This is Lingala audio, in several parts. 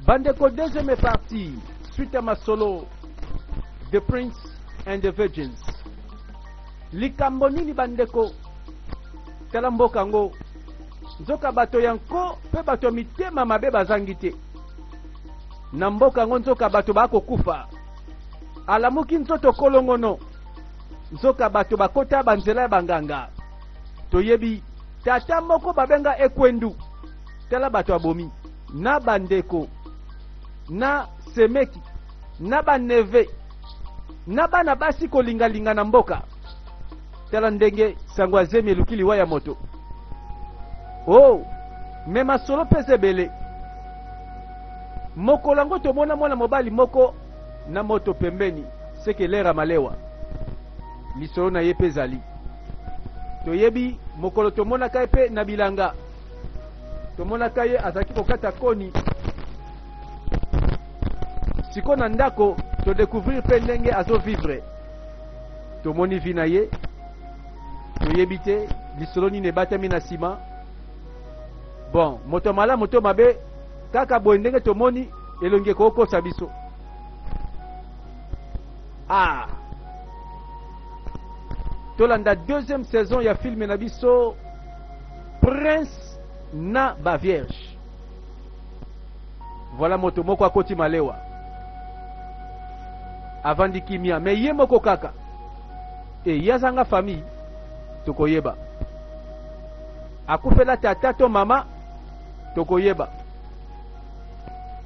Bandeko, deuxième partie, suite à ma solo, The Prince and the Virgins. Likambo nini bandeko, tala mboka ngo, nzoka bato yanko, pe bato mitema mabe bazangi te. Na mboka ngo nzoka bato bako kufa. Alamuki nzoto kolongono, nzoka bato bakota banzela banganga. Toyebi, tata moko babenga ekwendu, tala bato abomi, na bandeko, na semeki, na baneve, na bana basi kolinga-linga na mboka. Tala ndenge sangwa zemi lukili waya moto. Oh, mema solo pese bele. Moko lango tomona mwana mobali moko na moto pembeni. Seke lera malewa. Lisolo na ye pezali. Toyebi mokolo tomona kaye pe na bilanga. Tomona kaye azaki kokata koni. Siko na ndako to découvrir pe ndenge azo vivre. Tomoni vina ye. Toyebi te lisolo ni ne batami na sima. Bon, moto mala moto mabe kaka boye ndenge tomoni elonge kokosa biso. Ah. Tolanda deuxième saison ya film na biso Prince na ba vierge. Voilà moto moko akoti malewa. Avandi kimia me ye moko kaka. E yazanga famille tokoyeba. Akufela tata to mama tokoyeba.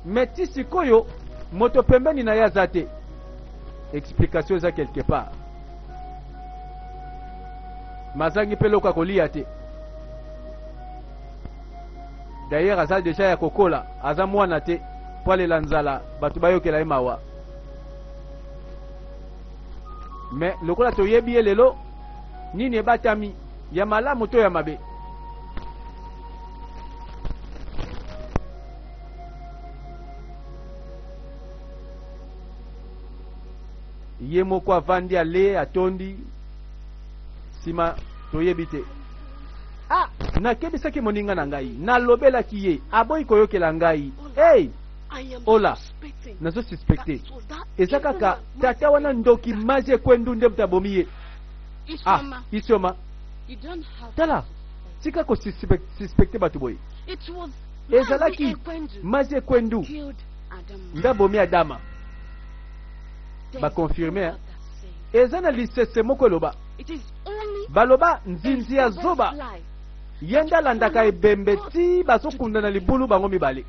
Meti sikoyo moto pembeni na yazate. Explication za quelque part. Mazangi pelo kwa kolia te. D'ailleurs azal déjà ya kokola, aza mwana te, poale lanzala, batu bayokela emawa. Mais lokola toyebi lelo, nini ebatami, ya malamu to ya mabe. Ye moko avandi ale atondi sima toyebite. Ah, nakebisaki moninga na ngai, nalobela kiye, aboyi koyokela ngai. Hey, ola, nazo suspecte. Eza kaka tata wana ndoki maze kwendu nde mtabomiye. Ah, Isioma. Tala, tika ko suspecte batu boy. Ezalaki maze kwendu ndabomi Adama. Ba confirmer. Ezana lisese moko loba. Baloba nzinzi ya zoba. Yenda landaka ebembeti basokunda na libulu bango mibale.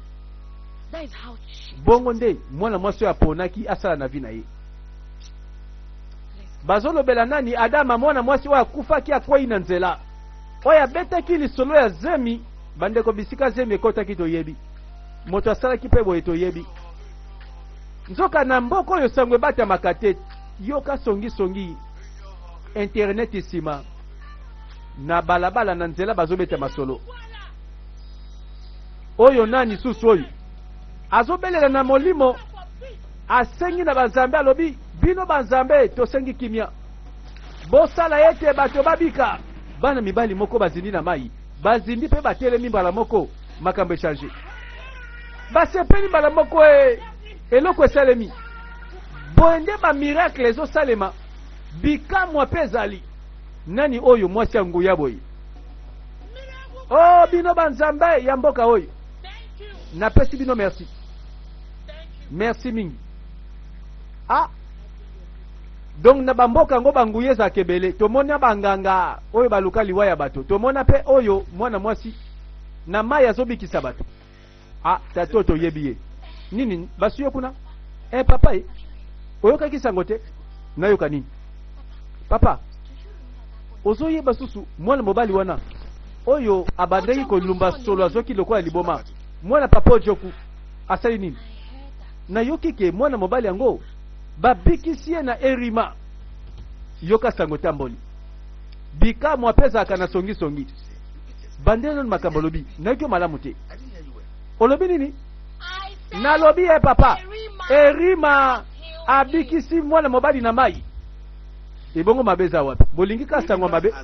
Bongo nde mwana mwasi ya ponaki asala na vina ye. Bazolobela nani Adama mwana mwasi wa kufaki akwei na nzela. Oya betaki lisolo ya zemi bandeko bisika zemi ekotaki toyebi. Moto asalaki pe boye toyebi. Nzoka na mboko yo sangwe bata makate yoka songi internet isima na balabala na nzela bazobeta masolo. Oyo nani susu oyo azobelela na molimo asengi na banzambe alobi bino banzambe tosengi kimia bosala yete bato babika bana mibali moko bazindi na mai bazindi pe batelemi mbala moko makambo echange basepeli mbala moko eloko esalemi boende ba miracle ezosalema bikamwa pe ezali nani oyo mwasi ya nguya boye. Oh bino banzambe ya mboka oyo napesi bino merci. Merci mingi. Ah, donc na bamboka ngo banguye za kebele tomona banganga oyo baluka liwa ya bato tomona pe oyo mwana mwasi na maya zobikisa bato. Ah, tatoto yebiye nini basuye kuna papa oyoka kisango te nayoka nini papa ozoye basusu mwana mobali wana oyo abandeki kolumba solo azoki lokola liboma mwana papa ojoku asali nini nayoki ke mwana mobali yango babikisie na erima yoka sango tamboli bika mwapeza kana songi bandeno makambo lobi nayoki malamu te olobi nini nalobi papa erima abikisi mwana mobali na mai ebongo mabeza wapi bolingi ka sangwa mabe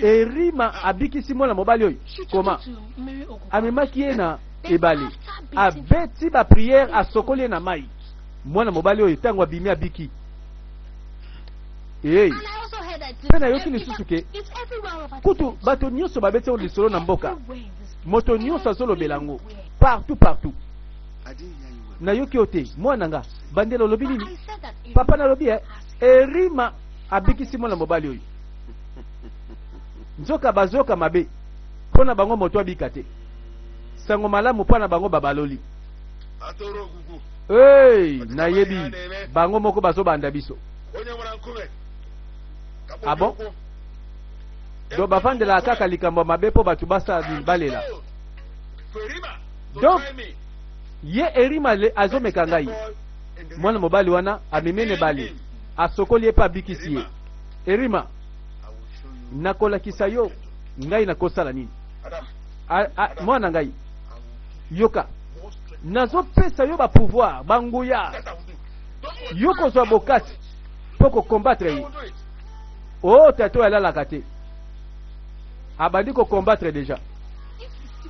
erima abikisi mwana mobali oyo koma amemaki ye na ebale abeti ba prière asokoli na mai mwana mobali oyo tango abimi abiki pena yoki lisusu ke kutu bato nyonso babeti oyo lisolo na mboka moto nyonso azolobela yango partout na yoki oyo te mwana nga bandela olobi nini papa nalobi erima abikisi mwana mobali oyo nzoka bazoka mabe mpona bango moto abika te sango malamu mpona bango babaloli nayebi bango moko bazobanda biso bon do bavandela kaka likambo mabe mpo bato basala balela donc ye erima azomeka ngai mwana mobali wana amemene bale asokoli ye mpe abikisi ye erima nakolakisa yo ngai nakosala nini mwana ngai yoka nazopesa yo bapouvoir banguya yo kozwa bokati mpo kokombattre ye tato alalaka te abandi kokombattre deja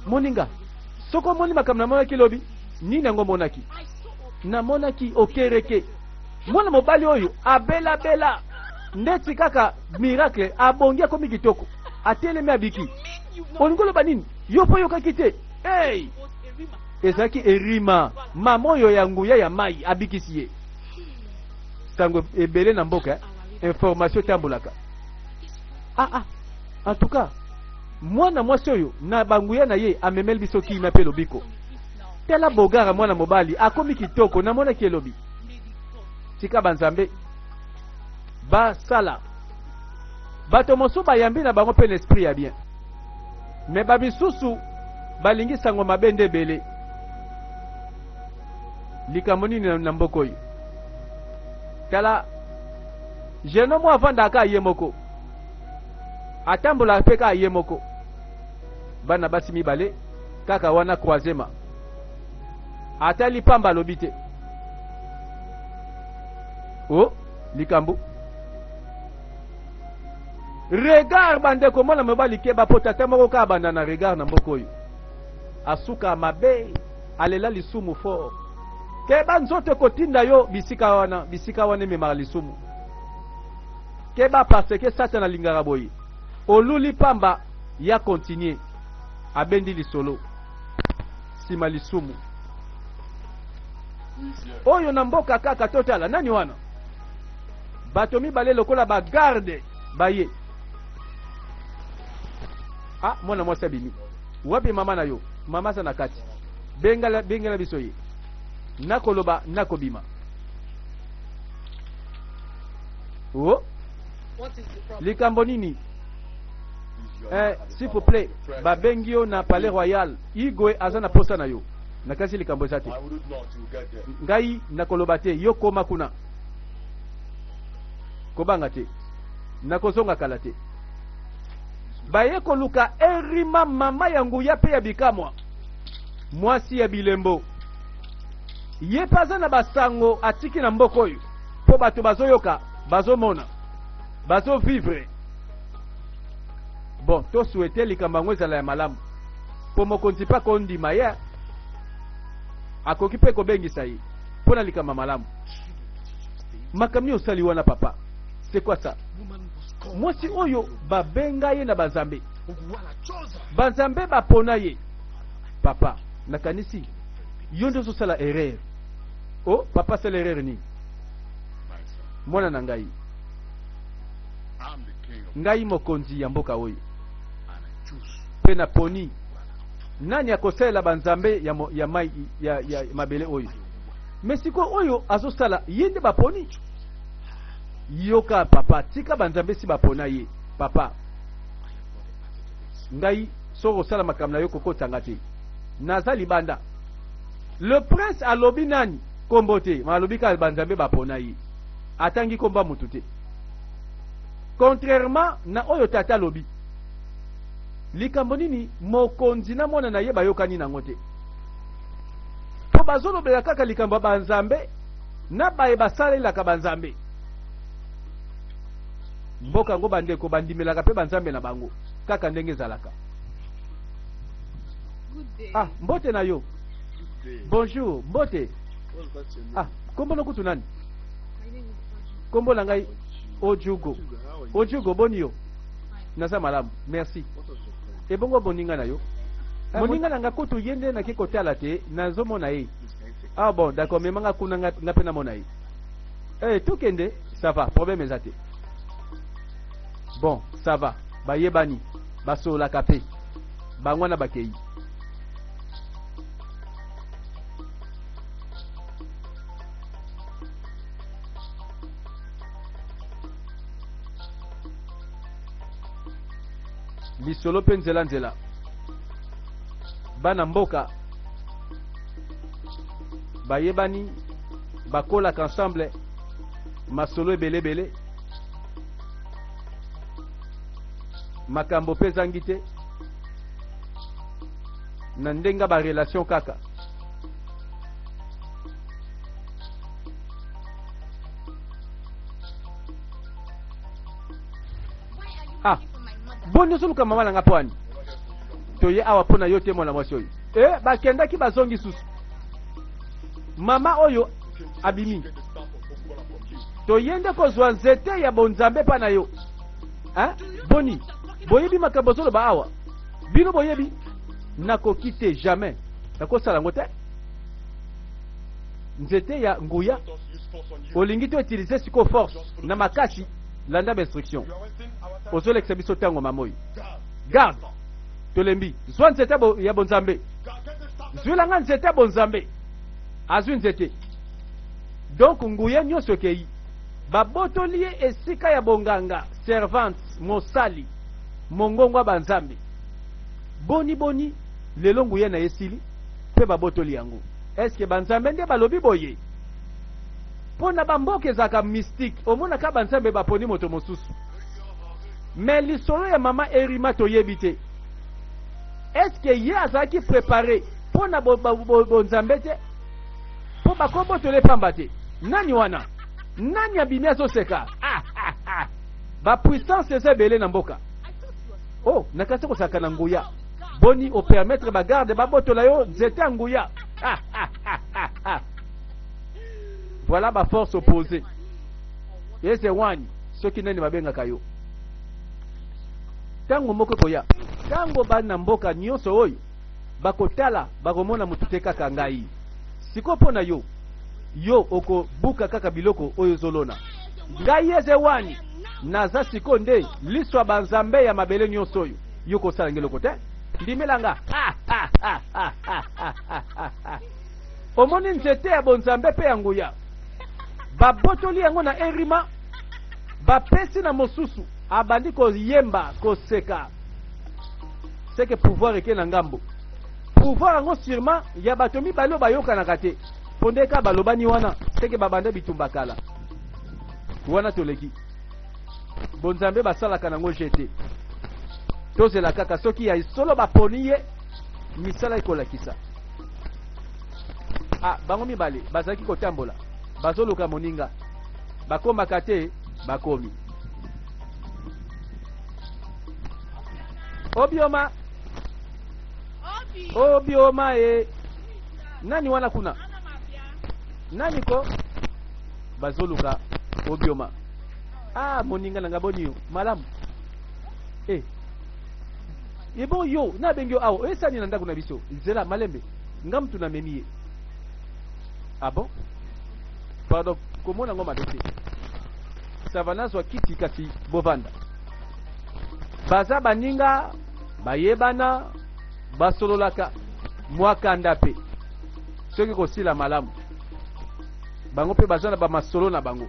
moninga soko omoni makambo namonaki lobi nini yango monaki namonaki okereke mwana mobali oyo abelabela ndeti kaka miracle abongi akomi kitoko atelemi abiki olingi oloba nini yo mpo yokaki te ezalaki erima mama oyo ya nguya ya mai abikisi ye sango ebele na mboka information etambolaka en tout cas mwana mwasi oyo na banguya na ye amemeli biso kina mpe lobiko tela bogara mwana mobali akomi kitoko namonaki elobi tika banzambe basala bato mosusu bayambi na bango mpe na esprit ya bien me bamisusu balingi sango mabe nde ebele likambo nini na mboka oyo tala jeno mo avandaka ye moko atambola mpe kaka ye moko bana basi mibale kaka wana croisema atali pamba alobi te likambo regard bandeko mwana mobali ke bapota te moko kaka banda na regard na mboka oyo asuka mabe alela lisumu fort ke banzoto kotinda yo bisika wana ememaka lisumu ke parce ke satana alingaka boye oluli pamba ya continue abendi lisolo sima lisumu oyo na mboka kaka totala nani wana bato mibale lokola bagarde baye mwana mwasi abimi wapi mama na yo mama za na kati bengala biso ye nakoloba nakobima likambo nini s'il vous plaît babengi yo na palais royal igwe aza na posa na yo nakasi likambo eza te ngai nakoloba te yo koma kuna kobanga te nakozonga kala te baye koluka erima mama ya nguya mpe ya bikamwa mwasi ya bilembo ye mpe aza na basango atiki na mboka oyo mpo bato bazoyoka bazomona bazovivre bon tosuete likambo yango ezala ya malamu mpo mokonzi mpe akondima ye akoki mpe kobengisa ye mpo na likambo malamu makambo osali wana papa c'est quoi ça mwasi oyo babenga ye na banzambe banzambe bapona ye papa nakanisi yo nde ozosala erreur papa sala erreur nini mwana na ngai mokonzi ya mboka oyo mpe naponi nani akosalela banzambe ya mai ya mabele oyo me sikoyo oyo azosala ye nde baponi yoka papa tika banzambe si bapona ye papa ngai soko osala makambo na yo kokotanga te naza libanda le prince alobi nani kombo te ma alobi ka banzambe bapona ye atangi komba mutu te contrairement na oyo tata alobi likambo nini mokonzi na mwana na ye bayokani nango te po bazolobela kaka likambo ya banzambe na baye basalelaka banzambe mboka yango bandeko bandimelaka mpe banzambe na bango kaka ndenge ezalaka Ah, mbote na yo. Bonjour, mbote. Ah, kombo no kutu nani? Kombo na ngai Ojugo. Ojugo boni yo. Naza malamu. Merci. Ebongo boninga na yo. Moninga na nga kutu yende na kikotala te nazomona ye. Ah bon, d'accord, mais manga kuna nga pena mona ye. Eh, tout kende, ça va, problème ezate. Bon, ça va. Ba yebani, ba so la kapé. Ba ngwana bakei. Lisolo pe nzela nzela. Bana mboka bayebani bakolaka ensemble masolo ebele bele makambo pe ezangi te na ndenga ba relation kaka. Ah, boni suluka mama na ngapwani toye awa pona yote mwana mwasi oyo. Bakendaki bazongi susu. Mama oyo abimi. Toyende kozwa nzete ya bonzambe pa na yo. Boni, boyebi makambo zolo ba awa. Bino boyebi nakoki te jamais. Nakosala ngo te. Nzete ya nguya olingi to utiliser siko force na makasi landa ba instruction. Ozolekisa biso tango mamoyi. Garde. Tolembi. Zwa nzete ya bonzambe. Zwilanga nzete ya bonzambe. Azwi nzete. Donc nguye nyonso kei. Babotoliye esika ya bonganga. Servante. Mosali. Mongongwa banzambe. Boni boni. Lelo nguye na esili. Pe babotoli yango. Eske banzambe nde balobi boye. Pona bamboke zaka mystique. Omona ka banzambe baponi moto mosusu. Mais l'histoire ya mama Erima toyebite. Est-ce que ye azaki préparé pour na bonzambe te? Po bakombo tole pamba te. Nani wana? Nani abimi azoseka? Ba puissance eza belé na mboka. Oh, nakase ko saka na nguya. Boni au permettre ba garde ba botola yo nzete nguya. Voilà ba force opposée. Yese wani soki nani babenga kayo. Tango moko koya. Tango bana mboka nyonso oyo bakotala bakomona mutute kaka ngai. Siko pona yo. Yo oko buka kaka biloko oyo zolona. Ngai yeze wani naza siko nde liswa banzambe ya mabele nyonso oyo. Yo ko sala ngeloko te. Ndimelanga. Omoni nzete ya bonzambe pe yanguya. Babotoli yango na Erima. Bapesi na mosusu. Abandi ko yemba ko seka. C'est que pouvoir eke na ngambo. Pouvoir ango sûrement ya batomi balo bayoka na kate. Pondeka balobani wana c'est que babanda bitumba kala. Wana toleki. Bonzambe basala kanango jeté. Tozela kaka soki ya solo baponiye misala ikolakisa. Ah, bango mibale bazaki kotambola. Bazoluka moninga. Bakoma kate bakomi. Obioma. Obioma nani wana kuna? Nani ko? Bazoluka obioma. Ah, moninga na ngaboni malamu. Yebo yo na bengyo awo esani nanda kuna biso. Zela malembe. Ngam tuna memiye. Ah bon? Pardon, komona ngoma dote. Savanazwa kiti kasi bovanda. Baza baninga bayebana basololaka mwakanda pe soki kosila malamu bango pe bazana ba masolo na bango.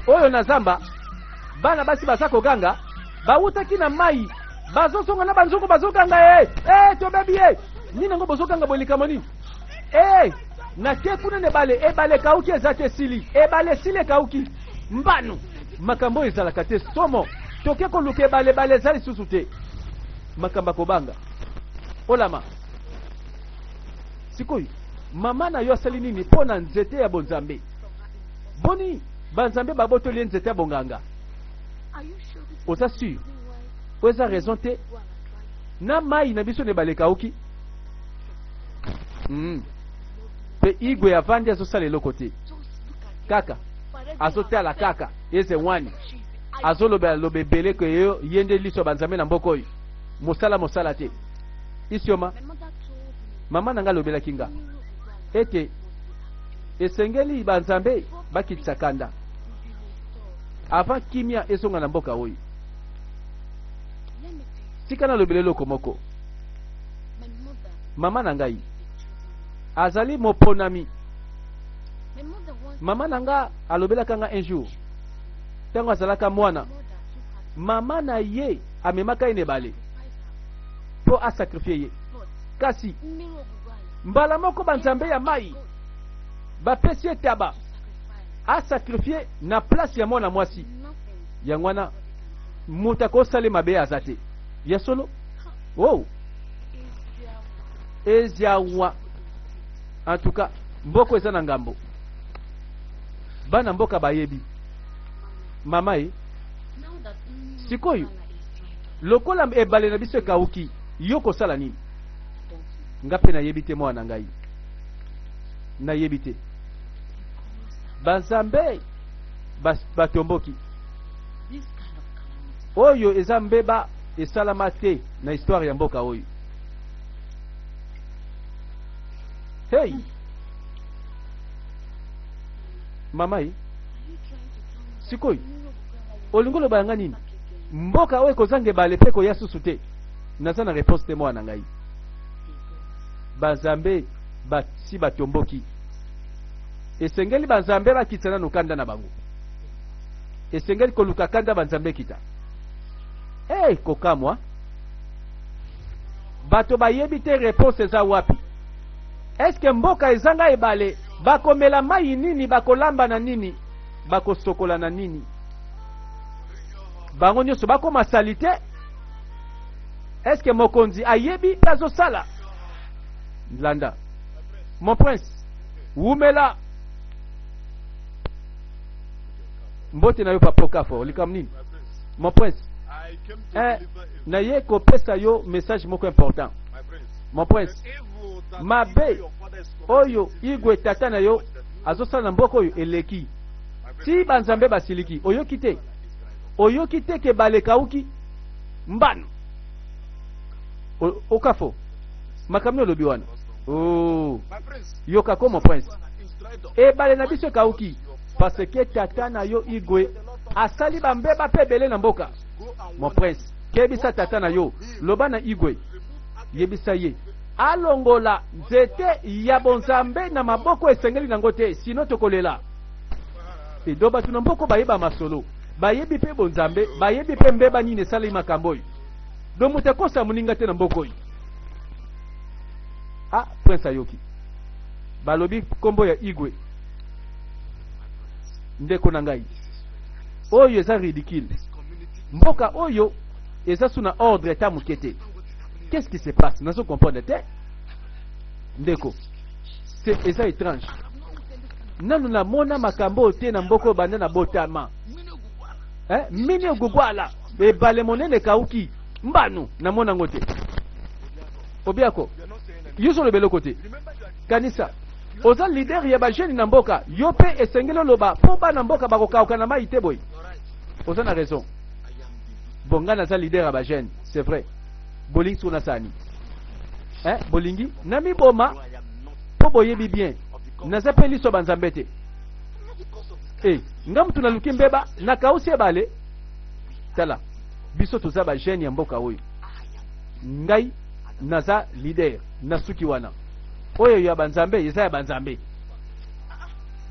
Oyo na zamba bana basi basako ganga bawutaki na mai bazosonga na banzuko bazokanga tobebi nina ngo bozokanga bolikamo nini na te kuna ne bale ebale kauki ezate sili ebale sile kauki mbanu makambo ezalaka te somo toke koluka ebale ezali susu te makamba kobanga olama sikoyi mama na yo asali nini mpona nzete ya bonzambe boni banzambe babotoli nzete ya bonganga oza sûr oza raison te na mai na biso ne balekauki pe igwe avandi azosala eloko te kaka azotala kaka eze wani azolobela loba ebele ke yo yende liso banzambe na mboka oyo mosala te isioma mama na nga alobelaki nga ete esengeli banzambe bakitisa kanda avant kimia ezonga na mboka oyo tika nalobela eloko moko mama na ngai azali moponami mama na nga alobelaka nga un jour ntango azalaka mwana mama na ye amemaka ye na ebale mpo asakrifie ye kasi mbala moko banzambe ya mai bapesi ye taba asakrifie na place ya mwana mwasi yango wana moto akosala mabe aza te ya solo wow eziawa en tout cas mboko eza na ngambo bana mboka bayebi mama ye sikoyo lokola ebale na biso ekauki yo kosala nini nga mpe nayebi te mwana ngai nayebi te banzambe batomboki oyo eza mbeba esalama te na histoire ya mboka oyo hey mama ye sikoyo olingi oloba nga nini mboka oyo ekozanga ebale mpe koya susu te naza na réponse te mwana ngai banzambe basi batomboki esengeli banzambe bakitisa nanu kanda na bango esengeli koluka kanda banzambe kita kokamwa bato bayebi te réponse eza wapi eske mboka ezanga ebale bakomela mai nini bakolamba na nini bakosokola na nini bango nyonso bakoma sali te eske mokonzi ayebi azosala landa mon prince wumela mbote na yo papokafo likam nini mon prince naye kopesa yo message moko important mon prince mabe oyo igwe tata na yo azosala na mboka oyo eleki ti banzambe basiliki oyoki te ke balekauki mbano okafo makamni olobi wana yokako mon prince ebale na biso ekauki parce que tata na yo igwe asali bambeba pe ebele na mboka mon prince kebisa tata na yo loba na igwe yebisa ye alongola nzete ya bonzambe na maboko esengeli nango te sino tokolela edo bato na mboko bayeba masolo bayebi pe bonzambe bayebi pe mbeba nini esali makambo oyo do moto akosa moninga te na mboko oyo prince ayoki balobi kombo ya igwe ndeko na ngai oyo eza ridicule mboka oyo eza suna ordre ta moke te qu'est-ce qui se passe nazo comprendre te ndeko eza étrange nanu namona makambo te na mboko banda na botama mini ogugwala ebale monene kauki mbanu namona ngo te obiako yuso lebeloko te kanisa oza leader ya bajeni na mboka yo pe esengeli oloba mpo bana mboka bakokauka na mai te boye oza na raison bonga naza leader ya bajeni c'est vrai bolingi suna sani bolingi nami boma po boyebi bien naza pe liso banzambe te nga mutu naluki mbeba nakausi ebale tala biso toza bajeni ya mboka oyo ngai naza leader nasuki wana oyo ya banzambe eza ya banzambe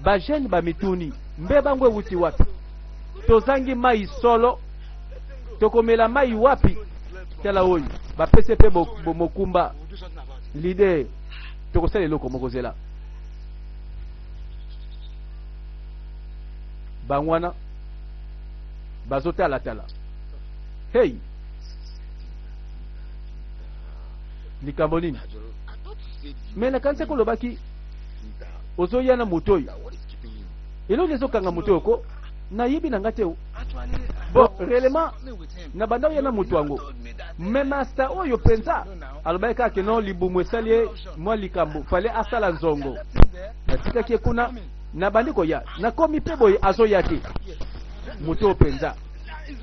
bajeni bamituni mbeba ngwe wuti wapi tozangi mai solo tokomela mai wapi tala oyo bapese pe mokumba leader tokosala eloko mokozela bangwana bazotala hey likambo nini me nakanisa kolobaki ozoya na moto oyo eloko ezokanga moto oyo ko nayebi na nga te bon réellement na banda yana mutu wango mais master oyo penza alobai kaka non libumu esali mwa likambo fale asala nzongo natikaki kuna na bandi koya nakomi mpe boye azoya te mutu oyo penza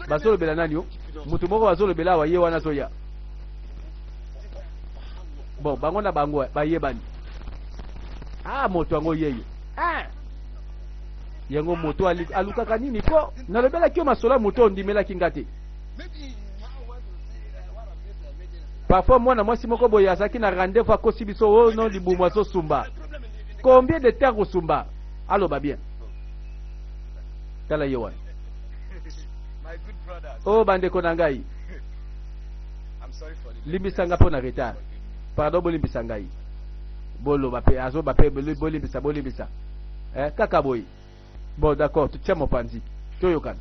bazolobela nani yo mutu moko bazolobela awa ye wana azoya bon bango na bango bayebani moto yango yeyo yango moto alukaka nini ko nalobelaki yo masolo moto ondimelaki nga te parfois mwana mwasi moko boye azalaki na rendez-vous akosi biso oyo non libumu azosumba combien de temps kosumba aloba bien tala ye wana oyo bandeko na ngai limbisanga mpo na retard pardon bolimbisa ngai boloba pe azoba pe bolimbisa kaka boye bon d'accord tutia mopanzi toyokana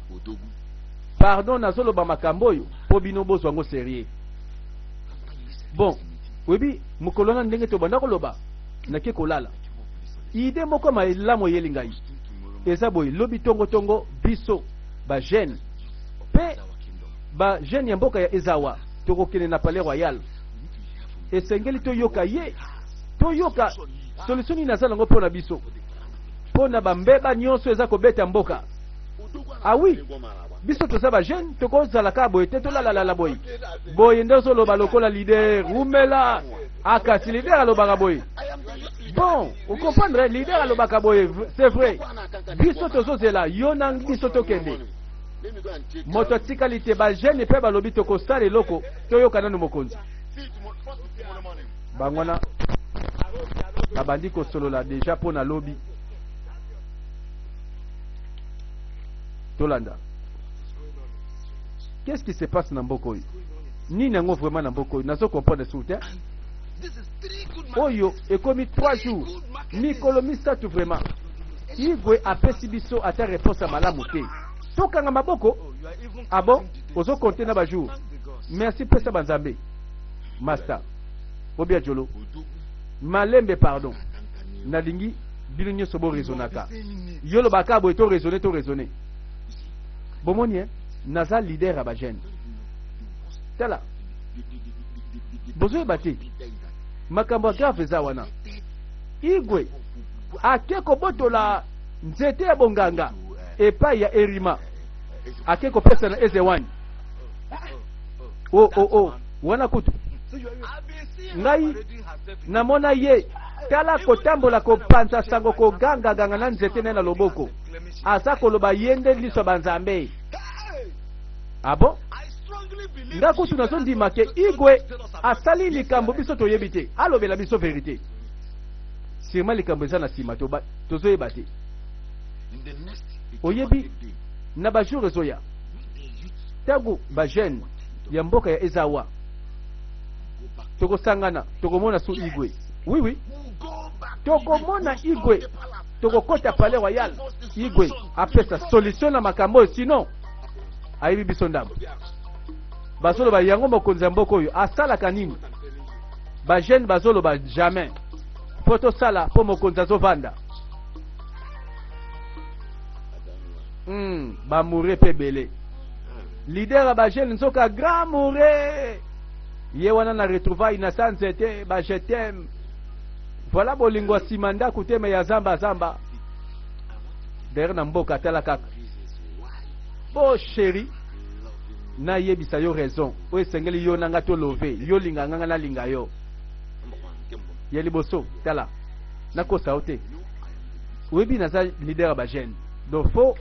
pardon nazoloba makambo oyo mpo bino bozwa yango sérieux bon webi mokolo na ndenge tobanda koloba nake kolala ide moko malamu eyeli ngai eza boye lobi tongotongo biso bagene mpe bagene ya mboka ya ezawa tokokende na palais royal esengeli toyoka ye toyoka solution nini aza nango mpo na biso mpo na bambeba nyonso eza kobeta mboka awi biso toza bagene tokozala kaka boye te tolalalala boye boye nde ozoloba lokola lider umela akasi lider alobaka boye bon okomprendre lider alobaka boye c'est vrai biso tozozela yo na biso tokende moto atikali te bagene mpe balobi tokosala eloko toyoka nano mokonzi bangwana babandi kosolola deja mpo na lobi tolanda qu'est-ce qui se passe na mboka oyo nini yango vraiment na mboka oyo nazo comprendre soute oyo ekomi 3 jours mikolo misatu vraiment igwe apesi biso ata réponse ya malamu te tokanga maboko bon ozokonte na bajour merci pesa banzambe master obia jolo malembe pardon nalingi bino nyonso boraisonnaka yolobaka boye to raisonner bomoni naza leader ya bagene tala bozoyeba te makambo ya grave eza wana igwe ake kobotola nzete ya bonganga epai ya erima ake kopesa na ezewani wana kutu ngai namona ye tala kotambola kopanza sango kogangaganga na nzete na loboko aza koloba yende liso banzambe bon nga kutu nazondima ke igwe asali likambo biso toyebi te alobela biso verité sirma likambo eza na nsima tozoyeba te oyebi na bajour ezoya ntango bagene ya mboka ya ezawa tokosangana tokomona su igwe oui tokomona igwe tokokota palais royal igwe apesa solution na makambo oyo sinon ayibi biso ndambo bazoloba yango mokonzi ya mboka oyo asalaka nini bagene bazoloba jamais po tosala mpo mokonzi azovanda bamure mpe bele lider ya bagene nzoka grand mure ye wana na retrouvaille na sa nzete bajetem voilà bolingo ya nsima ndako te me ya zamba dere na mboka atala kaka bo sheri nayebisa yo raison oyo esengeli yo nanga tolove yo linga nganga nalinga yo ya liboso tala nakosa yo te oyebi naza lider ya bagene donc fo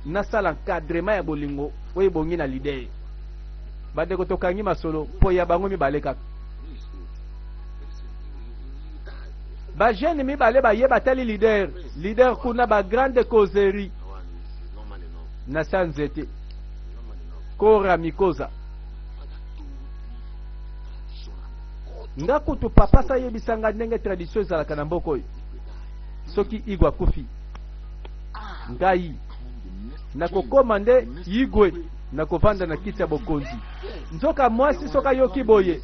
nasala encadrement ya bolingo oyo ebongi na lider bandeko tokangi masolo mpo ya bango mibale kaka bagene mibale bayeba tali lider kuna bagrande causerie na sa nzete kora mikoza nga kutu papa sayebisanga ndenge tradition ezalaka na mboka oyo soki igwe akufi ngai nakokoma nde igwe nakovanda na kiti ya bokonzi nzoka mwasi soka yoki boye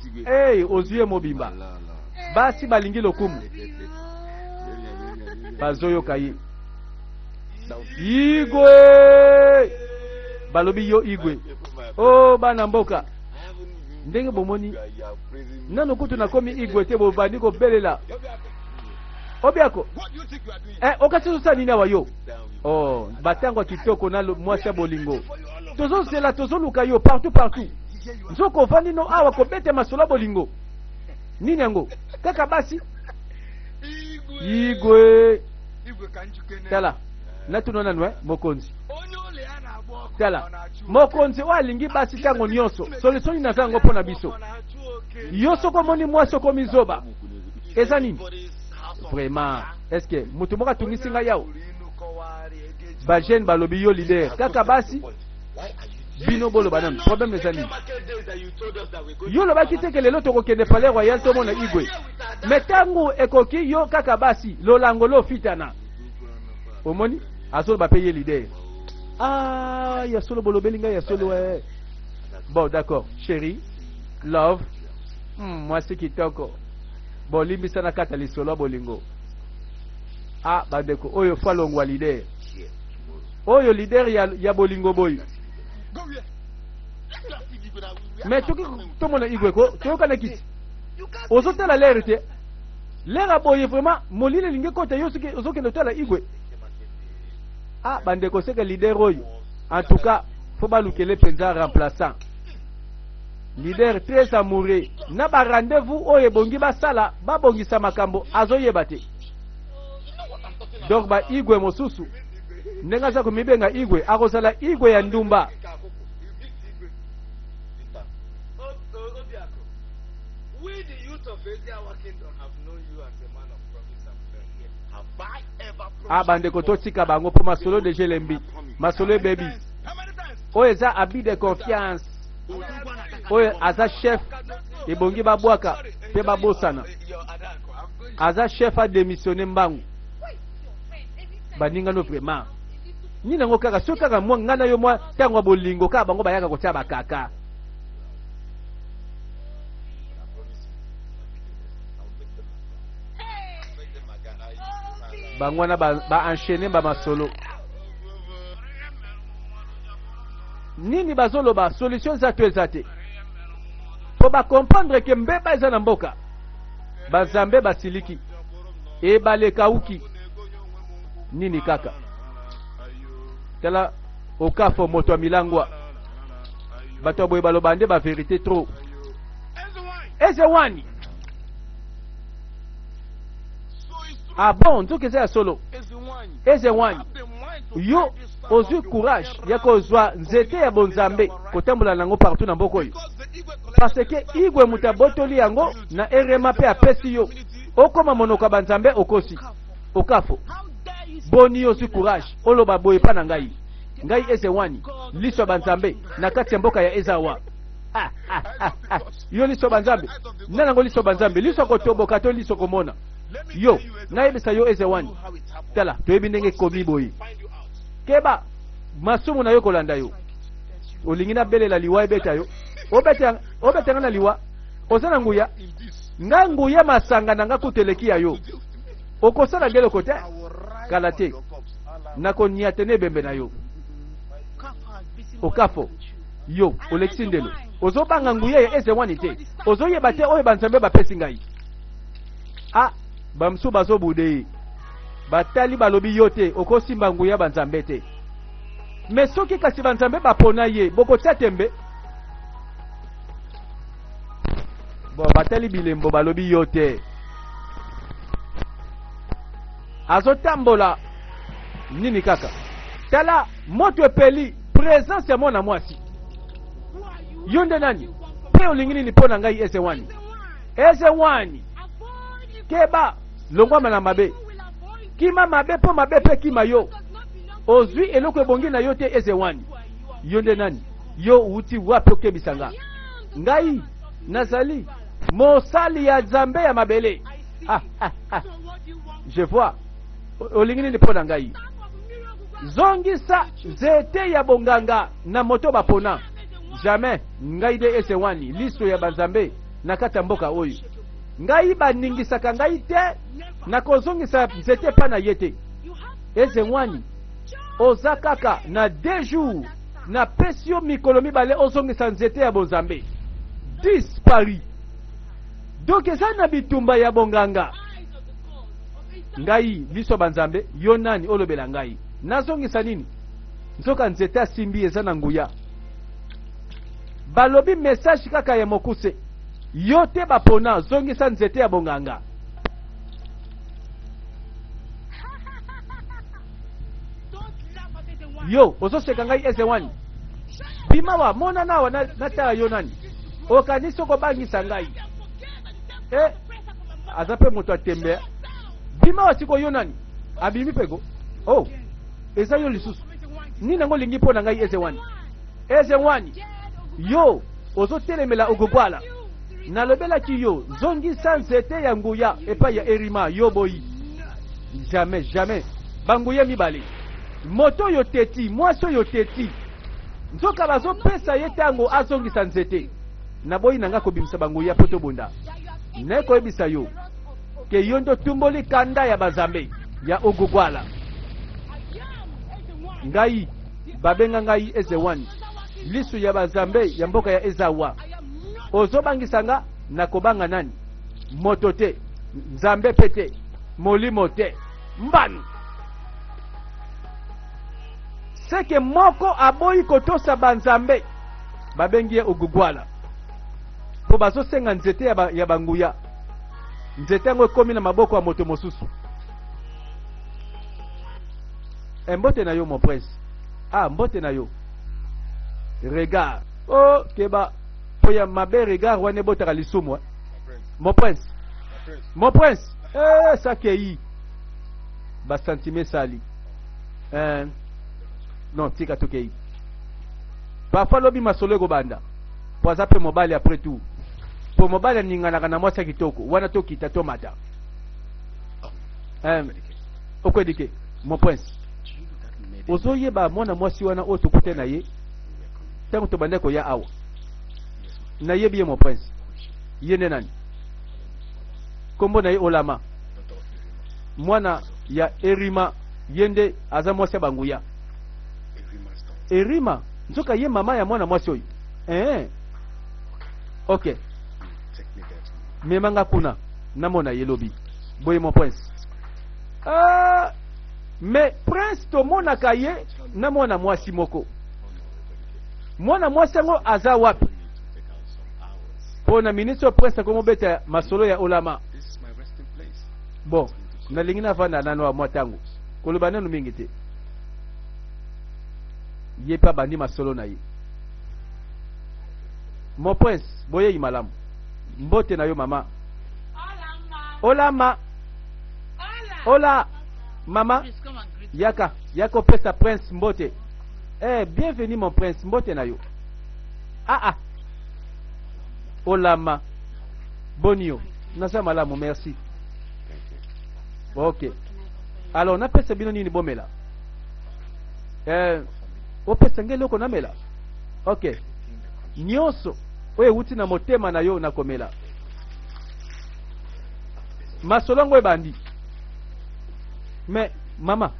ozwi mobimba basi balingi lokumu bazoyoka ye igwe balobi yo igwe. Oh bana mboka. Ndenge bomoni. Nano kutu na komi igwe te bobandi ko belela. Obiako. Okati so nini wa yo. Oh, batango kitoko na mwasi bolingo. Tozo sela tozo luka yo partout. Nzoko fandi no awa ko bete masola bolingo. Nini yango? Kaka basi. Igwe tala natunona nwe mokonzi tala mokonzi walingi basi tango nyonso solution na zango pona biso yo soko moni mwasi ko mizoba eza nini vraiment est-ce que mutu moka tungisinga yao ba jeune balobi yo leader kaka basi bino bolo banam problème les amis yo lo bakite ke lelo to ko kende palais royal to mona igwe metangu ekoki yo kaka basi lo lango lo fitana omoni asolo ba payer leader ya solo bolo belinga ya solo ouais bon d'accord chérie love moi c'est kitoko bon limbisa na kata li solo bolingo bandeko oyo falongwa leader oyo leader ya bolingo boy. Mais tu tout mon igwe ko tu kana kiti ozote la lerite lera boye vraiment molile linge kota yo soki ozoke notala igwe bandeko seka leader oyo en tout cas faut balukele penza remplaçant leader très amoureux na ba rendez-vous oyo bongi basala babongisa makambo azoyeba te donc ba igwe mosusu ndenga za kumibenga igwe akozala igwe ya ndumba. Bandeko totika bango po masolo de jelembi masolo baby oyo eza abi de confiance oyo aza chef ebongi babwaka pe babosana aza chef a démissionné mbangu baninga no vraiment ni nango kaka so kaka mwa ngana yo mwa tango bolingo ka bango bayaka kotia bakaka bangwana ba enchaîner ba masolo nini bazolo ba solution za to ezate po ba comprendre que mbeba eza na mboka bazambe basiliki e baleka uki nini kaka tala okafo moto milangwa bato boye balobande ba vérité trop eze wani bon nzoka eza ya solo eze wani yo ozwi courage ya kozwa nzete ya bonzambe kotambola nango partout na mboko oyo parce que igwe mutu abotoli yango na rma pe apesi yo okoma monoko ya banzambe okosi okafo boni ozwi courage oloba boye pa na ngai eze wani liso ya banzambe na kati ya mboka ya ezawa yo liso banzambe nanango liso banzambe liso kotoboka to liso komona yo nayebisa yo eze wani tala toyebi ndenge komi boye keba masumu na yo kolanda yo olingi na belela liwa ebeta yo obetanga na liwa oza na nguya nga nguya masanga na nga kuteleki ya yo okosala geloko te kala te nakonia tene ebembe na yo okafo yo olekisi ndelo ozobanga nguya ya eze wani te ozoyeba te oyo banzambe bapesi ngai bamsu bazobude batali balobi yo te okosimba nguya banzambe te me soki kasi banzambe bapona ye bokotia tembe batali bilembo balobi yo te azotambola nini kaka tala moto epeli présence ya mwana mwasi yo nde nani pe olingi nini mpo na ngai eze wani keba longwama na mabe kima mabe po mabe pe kima yo ozwi eloko ebongi na yo te eze wani yo nde nani yo uti wapi okebisanga ngai nazali mosali ya nzambe ya mabele je vois olingi nini mpo na ngai zongisa nzete ya bonganga na moto bapona jamais ngai de eze wani liso ya banzambe na kati ya mboka oyo ngai baningisaka ngai te nakozongisa nzete pa na ye te eze wani oza kaka na 2 jours na pesi yo mikolo mibale ozongisa nzete ya bonzambe. Dispari. Donc eza na bitumba ya bonganga. Ngai biso banzambe yo nani olobela ngai. Nazongisa nini? Nzoka nzete asimbi eza na nguya. Balobi message kaka ya mokuse. Yo te bapona zongisa nzete ya bonganga. Yo ozoseka ngai eze1. Bimawa mona nawa natala yo nani. Okaniso ko bangisa ngai. Azape moto atembea. Bimawa siko yo nani. Abimi pego. Oh. Eza yo lisusu. Nina ngo lingi pona ngai eze1. Eze1. Yo ozotelemela ogogwala. Nalobela ki yo zongisa nzete ya nguya epa ya erima yo boyi. Jamais. Banguye mibale. Moto yo teti, mwaso yo teti. Nzoka bazo pesa ye tango azongisa nzete. Na boyi nanga ko bimisa banguya poto bunda. Neko ebisa yo. Ke yondo tumboli kanda ya bazambe ya ogogwala. Ngai babenga ngai eze1. Lisu ya bazambe ya mboka ya Ezawa. Ozobangisanga na kobanga nani? Moto te, nzambe pete, molimo te, mbanu. Seke moko aboyi kotosa banzambe babengi ye ogugwala. Po bazo senga nzete ya banguya. Nzete yango ekomi na maboko ya moto mosusu. Mbote na yo mon prince. Mbote na yo. Regard. Oh keba poya mabe regard wane botaka lisumu. Mon prince. Mon prince. Sakei. Ba sentime sali. Non, tika tokei. Parfois lobi masolo go banda. Po zape mobile après tout. Po mobile ningana na mwasa kitoko. Wana toki tatomata. Okwedike. Mon prince. Ozoye ba mwana mwasi wana otokute na ye. Tango to bandeko ya awa. Na ye biye mon prince. Yene nani? Kombo na ye Olama. Mwana ya Erima yende aza mwasi banguya. Erima nzoka ye mama ya mwana mwasi oyo. Okay. Memanga kuna namona ye lobi. Boye mon prince. Mais prince to mona kaye namona mwasi moko. Mwana mwasi ngo aza wapi? Pona ministre prince komo beta masolo ya Olama. Bon, na lingina fana nano wa mwatangu. Koloba nanu mingi te. Ye pa bandi masolo na ye. Mon prince, boye imalamu. Mbote na yo mama. Olama. Ola. Mama. Yako pesa prince mbote. Bienvenue mon prince, mbote na yo. Olama. Bonio. Nasa malamu, merci. Ok. Alors, na pesa bino nini bomela? O pesa ngelo ko namela. Ok. Nyoso. Oye wuti na motema na yo na komela. Masolongo ebandi. Mais mama.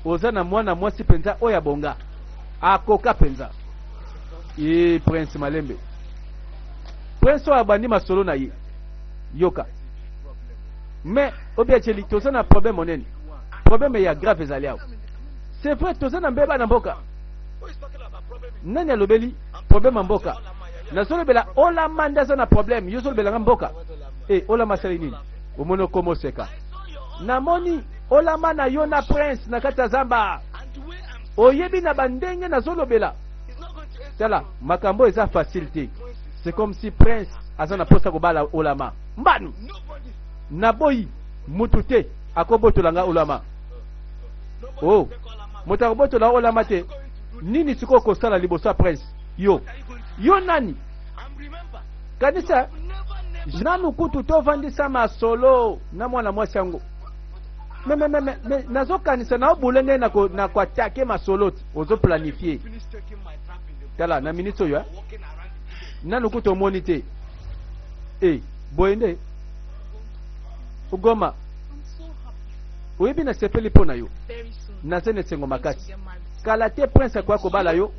Oza na mwana mwasi penza oya bonga. Akoka penza. Prince Malembe. Prince o abandi masolo na ye. Yoka. Mais obiacheli toza na problème oneni. Problème ya grave ezali awo. C'est vrai toza na mbeba na mboka. Nani alobeli problème mboka. Na solo bela ola manda za na problème, yo solo bela mboka. Ola masali nini? Omono komo seka. Na moni ola mana yo na prince na kata zamba. Oyebi na bandenge na solo bela. Tala, makambo eza facilité. C'est comme si prince azana posa ko bala olama. Mbanu. Na boyi mutute akobotolanga olama. Oh, motakobotola olama te. Nini siko kosala liboso prince? Yo nani? Kanisa nanu kutu tovandisa masolo na mwana mwasi yango. Me nazo kanisa na obulenge na kwa take masolo ozo planifier. Tala na ministre yo. Nanu kutu monite. Boyende. Ugoma. Oyebi na sepeli pona yo. Na zene sengo makasi. kala te prince akwa kobala yo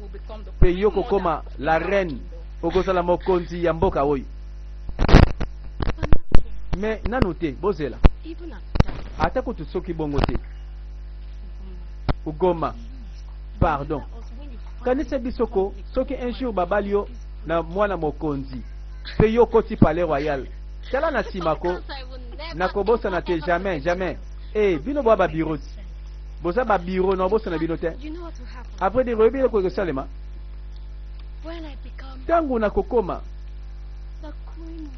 pe yo kokoma la reine okozala mokonzi ya mboka oyo. Mais nanu te bozela ata kutu soki bongo te ugoma pardon kanisa bisoko soki un jour babali yo na mwana mokonzi pe yo koti palais royal tala na simako na kobosa na te jamais bino bwa ba bureau boza ba bureau na bosa na bino te après de rebi ko salema tangu na kokoma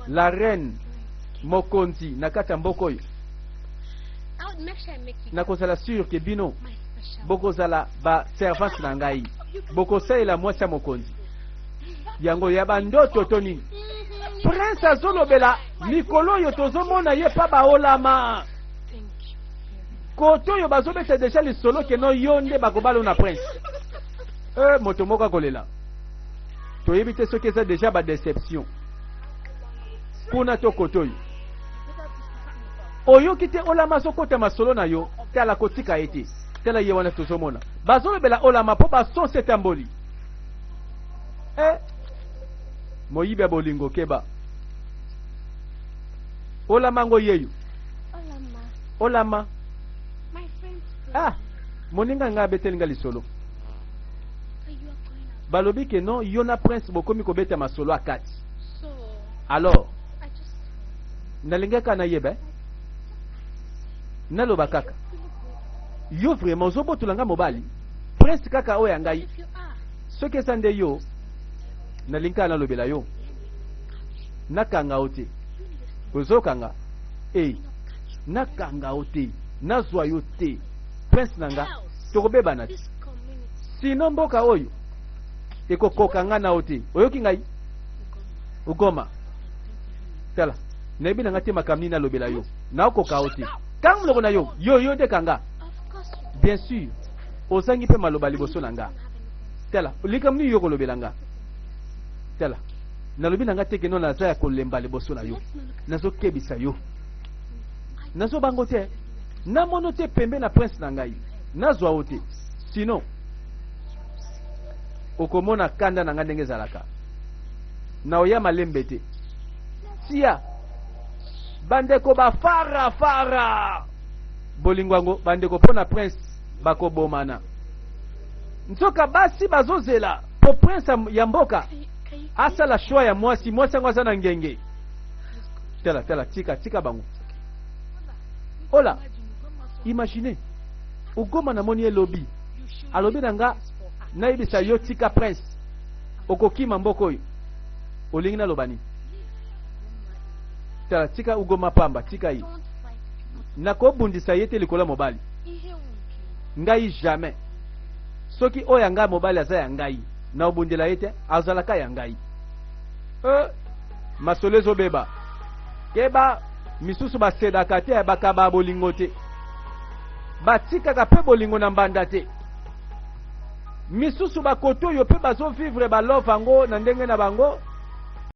la reine mokonzi na kata mboko yo na kozala sûr que bino bokozala ba servante na ngai bokosalela mwasi ya mokonzi yango ya bandoto toni prince azolobela mikolo oyo tozomona ye pa baolama koto oyo bazobeta deja lisolo keno yo nde bakobala na prince moto moko akolela toyebi te soki eza deja badeception kuna to koto oyo oyoki te olama azokota masolo na yo tala kotika ye te tala ye wana tozomona bazolobela olama mpo basonse etamboli moyibi ya bolingo keba olama ngo yeyo olama moninga nga abetelinga lisolo balobi ke non yo na prince bokomi kobeta masolo akati alors nalingaka na yeba naloba kaka yo vraiment ozobotolanga mobali prince kaka oyo ya ngai soki eza nde yo nalingaka nalobela yo nakanga o te ozokanga nakanga o te nazwa yo te prince nanga tokobebana te sino mboka oyo ekokokanga na o te oyoki ngai ugoma tala nayebi nanga te makamni nalobela yo naokoka o te kanga moloko na yo nde kanga bien sûr ozangi mpe maloba liboso na nga tala likamni yo kolobela nga tala nalobi nanga te keno naza ya kolemba liboso na yo nazokebisa yo nazobango te namono te pembe na prince na ngai nazwa o te sino okomona kanda na nga ndenge ezalaka na oya malembe te tia bandeko bafara bolingo yango bandeko mpo na prince bakobomana nzoka basi bazozela po prince ya mboka asala shwa ya mwasi yango aza na ngenge tala tika bango ola imagine ugoma na moni elobi alobi na nga nayebisa yo tika prince okokima mboko oyo olingi nalobani tala tika ugoma pamba tika yi nakobundisa ye te likola mobali ngai jamais soki oyo ya ngai mobali aza ya ngai na obundela ye te azalaka ya ngai masolo ezobeba keba misusu basedaka te bakaba bolingo te batikaka mpe bolingo na mbanda te misusu bakoto oyo mpe bazovivre balove yango na ndenge na bango